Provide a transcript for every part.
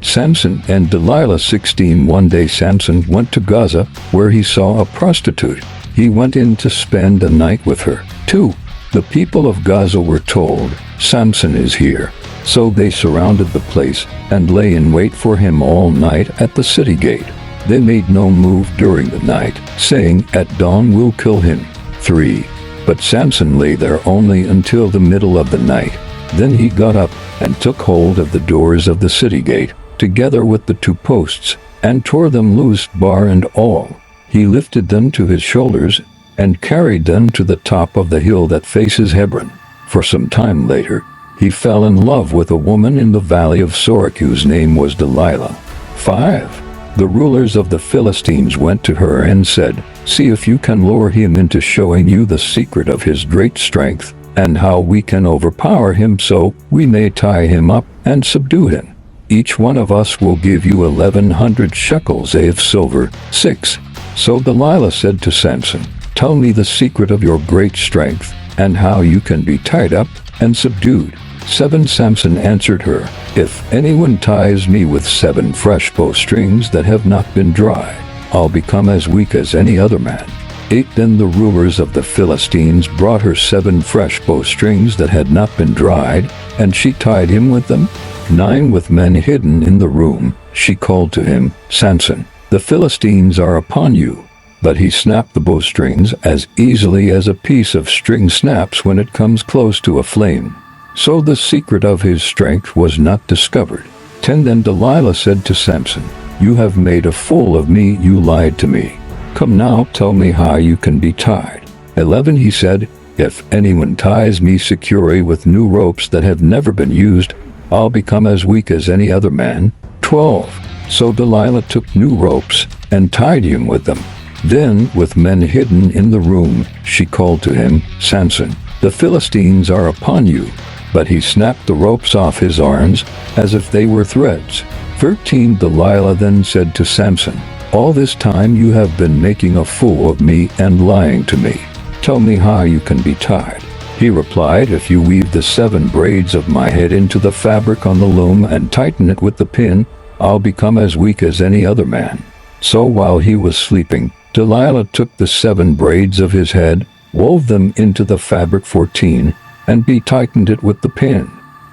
Samson and Delilah 16. One day Samson went to Gaza, where he saw a prostitute. He went in to spend the night with her. 2. The people of Gaza were told, "Samson is here." So they surrounded the place and lay in wait for him all night at the city gate. They made no move during the night, saying, "At dawn we'll kill him." 3. But Samson lay there only until the middle of the night. Then he got up and took hold of the doors of the city gate, together with the 2 posts, and tore them loose, bar and all. He lifted them to his shoulders and carried them to the top of the hill that faces Hebron. For some time later, he fell in love with a woman in the valley of Sorek whose name was Delila. 5. The rulers of the Philistines went to her and said, "See if you can lure him into showing you the secret of his great strength, and how we can overpower him so we may tie him up and subdue him. Each one of us will give you 1,100 shekels of silver." 6. So Delilah said to Samson, "Tell me the secret of your great strength, and how you can be tied up and subdued." 7. Samson answered her, "If anyone ties me with 7 fresh bowstrings that have not been dry, I'll become as weak as any other man." 8. Then the rulers of the Philistines brought her 7 fresh bowstrings that had not been dried, and she tied him with them. 9. With men hidden in the room, she called to him, "Samson, the Philistines are upon you." But he snapped the bowstrings as easily as a piece of string snaps when it comes close to a flame. So the secret of his strength was not discovered. 10. Then Delilah said to Samson, "You have made a fool of me, you lied to me. Come now, tell me how you can be tied." 11. He said, "If anyone ties me securely with new ropes that have never been used, I'll become as weak as any other man." 12. So Delila took new ropes and tied him with them. Then, with men hidden in the room, she called to him, "Samson, the Philistines are upon you." But he snapped the ropes off his arms as if they were threads. 13. Delilah then said to Samson, "All this time you have been making a fool of me and lying to me. Tell me how you can be tied." He replied, "If you weave the 7 braids of my head into the fabric on the loom and tighten it with the pin, I'll become as weak as any other man." So while he was sleeping, Delila took the 7 braids of his head, wove them into the fabric 14, and tightened it with the pin.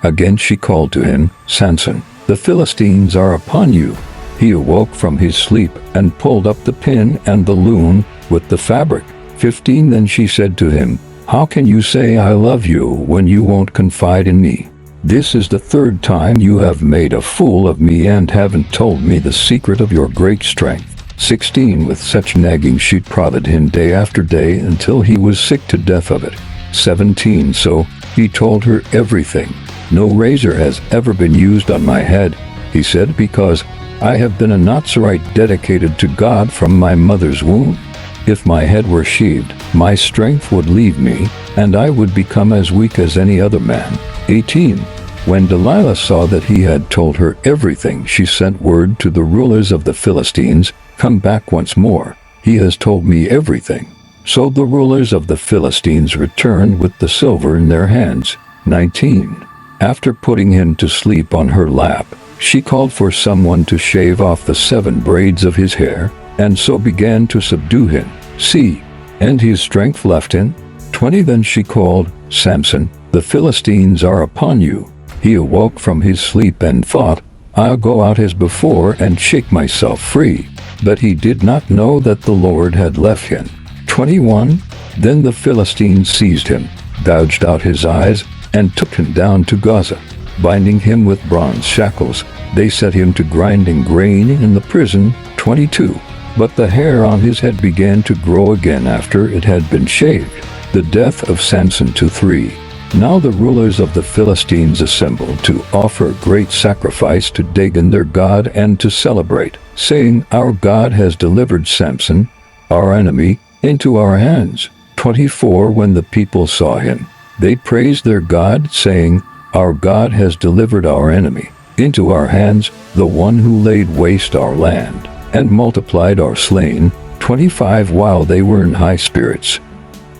Again she called to him, "Samson, the Philistines are upon you." He awoke from his sleep and pulled up the pin and the loom with the fabric. 15. Then she said to him, "How can you say I love you when you won't confide in me? This is the 3rd time you have made a fool of me and haven't told me the secret of your great strength." 16. With such nagging she prodded him day after day until he was sick to death of it. 17. So he told her everything. "No razor has ever been used on my head," he said, "because I have been a Nazirite dedicated to God from my mother's womb. If my head were shaved, my strength would leave me, and I would become as weak as any other man." 18. When Delila saw that he had told her everything, she sent word to the rulers of the Philistines, "Come back once more. He has told me everything." So the rulers of the Philistines returned with the silver in their hands. 19. After putting him to sleep on her lap, she called for someone to shave off the 7 braids of his hair, and so began to subdue him. See, and his strength left him. 20. Then she called, "Samson, the Philistines are upon you." He awoke from his sleep and thought, "I'll go out as before and shake myself free." But he did not know that the Lord had left him. 21. Then the Philistines seized him, gouged out his eyes, and took him down to Gaza. Binding him with bronze shackles, they set him to grinding grain in the prison. 22. But the hair on his head began to grow again after it had been shaved. The death of Samson. 3. Now the rulers of the Philistines assembled to offer a great sacrifice to Dagon their god and to celebrate, saying, "Our God has delivered Samson, our enemy, into our hands." 24. When the people saw him, they praised their God, saying, "Our God has delivered our enemy into our hands, the one who laid waste our land and multiplied our slain." 25. While they were in high spirits,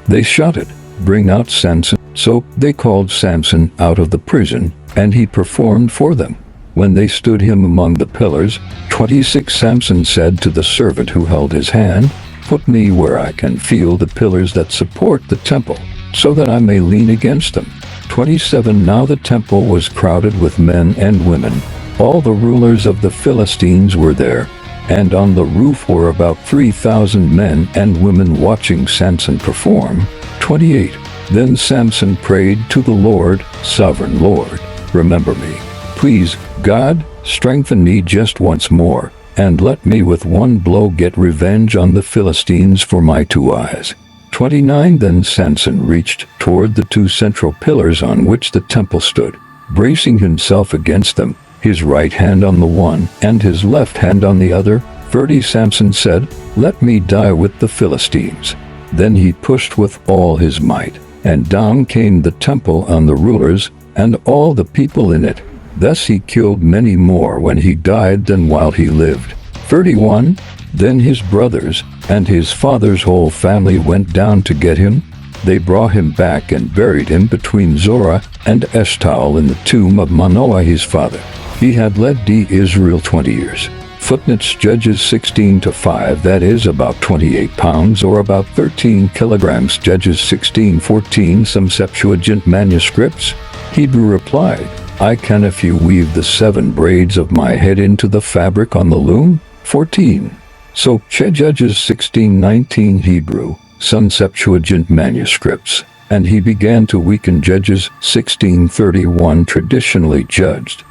they shouted, "Bring out Samson." So they called Samson out of the prison, and he performed for them. When they stood him among the pillars, 26 Samson said to the servant who held his hand, "Put me where I can feel the pillars that support the temple, so that I may lean against them." 27 Now the temple was crowded with men and women. All the rulers of the Philistines were there, and on the roof were about 3,000 men and women watching Samson perform. 28 Then Samson prayed to the Lord, "Sovereign Lord, remember me. Please, God, strengthen me just once more, and let me with one blow get revenge on the Philistines for my 2 eyes." 29 Then Samson reached toward the 2 central pillars on which the temple stood, bracing himself against them, his right hand on the one and his left hand on the other. 30 Samson said, "Let me die with the Philistines." Then he pushed with all his might, and down came the temple on the rulers and all the people in it. Thus he killed many more when he died than while he lived. 31 Then his brothers and his father's whole family went down to get him. They brought him back and buried him between Zorah and Eshtaol in the tomb of Manoah his father. He had led Israel 20 years. Footnotes Judges 16-5, that is about 28 pounds or about 13 kilograms. Judges 16:14. Some Septuagint manuscripts. Hebrew replied, "I can if you weave the 7 braids of my head into the fabric on the loom." 14. So Judges 16:19 Hebrew, some Septuagint manuscripts, and he began to weaken. Judges 16:31 traditionally judged